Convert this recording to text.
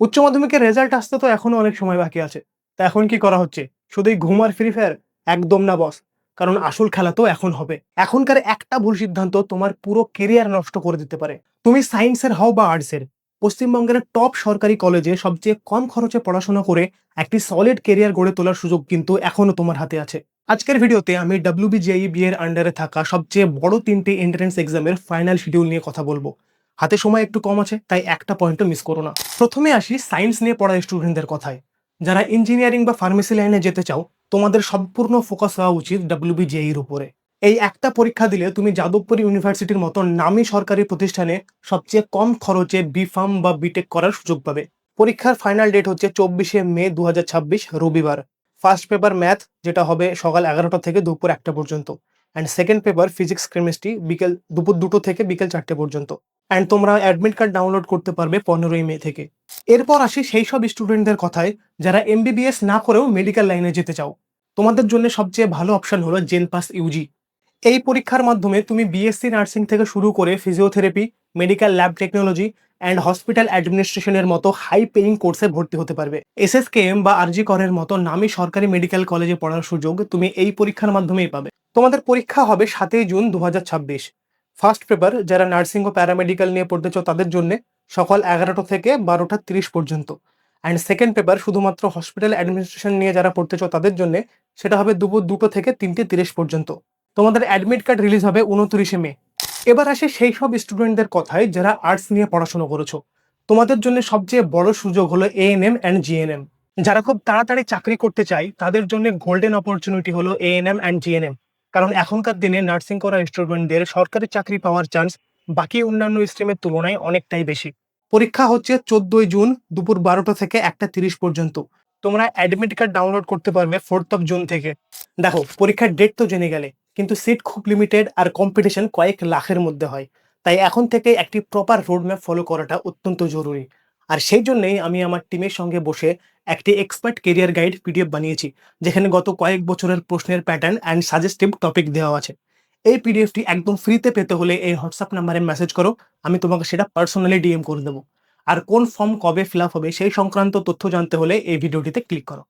উচ্চ মাধ্যমিকের রেজাল্ট আসতে তো এখনো অনেক সময় বাকি আছে। তা এখন কি করা হচ্ছে? শুধুই ঘুম আর ফ্রি ফায়ার? একদম না বস। কারণ আসল খেলা তো এখন হবে। এখনকার একটা ভুল সিদ্ধান্ত তোমার পুরো কেরিয়ার নষ্ট করে দিতে পারে। তুমি সায়েন্সের হও বা আর্টসের, পশ্চিমবঙ্গের টপ সরকারি কলেজে সবচেয়ে কম খরচে পড়াশোনা করে একটি সলিড কেরিয়ার গড়ে তোলার সুযোগ কিন্তু এখনো তোমার হাতে আছে। আজকের ভিডিওতে আমি WBJEB এর আন্ডারে থাকা সবচেয়ে বড় ৩টে এন্ট্রান্স এক্সামের ফাইনাল শিডিউল নিয়ে কথা বলবো। হাতে সময় একটু কম আছে, তাই একটা পয়েন্টও মিস করো না। প্রথমে আসি সায়েন্স নিয়ে পড়া স্টুডেন্টদের কথায়। যারা ইঞ্জিনিয়ারিং বা ফার্মেসি লাইনে যেতে চাও, তোমাদের সম্পূর্ণ ফোকাস হওয়া উচিত WBJE এর উপরে। এই একটা পরীক্ষা দিলে তুমি যাদবপুর ইউনিভার্সিটির মতো নামী সরকারি প্রতিষ্ঠানে সবচেয়ে কম খরচে বিফার্ম বা বিটেক করার সুযোগ পাবে। পরীক্ষার ফাইনাল ডেট হচ্ছে 24শে মে 2026 রবিবার। ফার্স্ট পেপার ম্যাথ, যেটা হবে সকাল 11টা থেকে দুপুর 1টা পর্যন্ত। And second paper physics chemistry দুপুর 2টো থেকে বিকেল 4টে পর্যন্ত। অ্যান্ড তোমরা অ্যাডমিট কার্ড ডাউনলোড করতে পারবে 15ই মে থেকে। এরপর আসি সেই সব স্টুডেন্টদের কথায় যারা MBBS না করেও মেডিকেল লাইনে যেতে চাও। তোমাদের জন্য সবচেয়ে ভালো অপশন হলো জেনপাস ইউজি। এই পরীক্ষার মাধ্যমে তুমি বিএসসি নার্সিং থেকে শুরু করে physiotherapy, medical lab technology and hospital অ্যাডমিনিস্ট্রেশনের মতো হাই পেইং কোর্সে ভর্তি হতে পারবে। SSKM বা আরজি করের মতো নামী সরকারি মেডিকেল কলেজে পড়ার সুযোগ তুমি এই পরীক্ষার মাধ্যমেই পাবে। তোমাদের পরীক্ষা হবে 7ই জুন 2026। ফার্স্ট পেপার, যারা নার্সিং ও প্যারামেডিক্যাল নিয়ে পড়তে চাও তাদের জন্য, সকাল 11টা থেকে 12টা 30 পর্যন্ত। অ্যান্ড সেকেন্ড পেপার শুধুমাত্র হসপিটাল অ্যাডমিনিস্ট্রেশন নিয়ে যারা পড়তে চাও তাদের জন্য, সেটা হবে দুপুর 2টো থেকে 3টে 30 পর্যন্ত। তোমাদের অ্যাডমিট কার্ড রিলিজ হবে 29শে মে। এবার আসে সেই সব স্টুডেন্টদের কথায় যারা আর্টস নিয়ে পড়াশোনা করেছো। তোমাদের জন্য সবচেয়ে বড় সুযোগ হলো ANM অ্যান্ড GNM। যারা খুব তাড়াতাড়ি চাকরি করতে চায় তাদের জন্য গোল্ডেন অপরচুনিটি হলো ANM অ্যান্ড GNM। কারণ এখনকার দিনে নার্সিং করা স্টুডেন্টদের সরকারি চাকরি পাওয়ার চান্স বাকি অন্যান্য স্ট্রিমের তুলনায় অনেকটাই বেশি। পরীক্ষা হচ্ছে 14ই জুন দুপুর 12টা থেকে 1টা 30 পর্যন্ত। তোমরা অ্যাডমিট কার্ড ডাউনলোড করতে পারবে 4th জুন থেকে। দেখো, পরীক্ষার ডেট তো জেনে গেলে, কিন্তু সিট খুব লিমিটেড আর কম্পিটিশন কয়েক লাখের মধ্যে হয়। তাই এখন থেকে একটি প্রপার রোডম্যাপ ফলো করাটা অত্যন্ত জরুরি। আর সেই জন্যই আমি আমার টিমের সঙ্গে বসে একটি এক্সপার্ট কেরিয়ার গাইড PDF বানিয়েছি, যেখানে গত কয়েক বছরের প্রশ্নের প্যাটার্ন অ্যান্ড সাজেস্টিভ টপিক দেওয়া আছে। এই PDFটি একদম ফ্রিতে পেতে হলে এই হোয়াটসঅ্যাপ নাম্বারে মেসেজ করো, আমি তোমাকে সেটা পার্সোনালি DM করে দেবো। আর কোন ফর্ম কবে ফিল আপ হবে সেই সংক্রান্ত তথ্য জানতে হলে এই ভিডিওটিতে ক্লিক করো।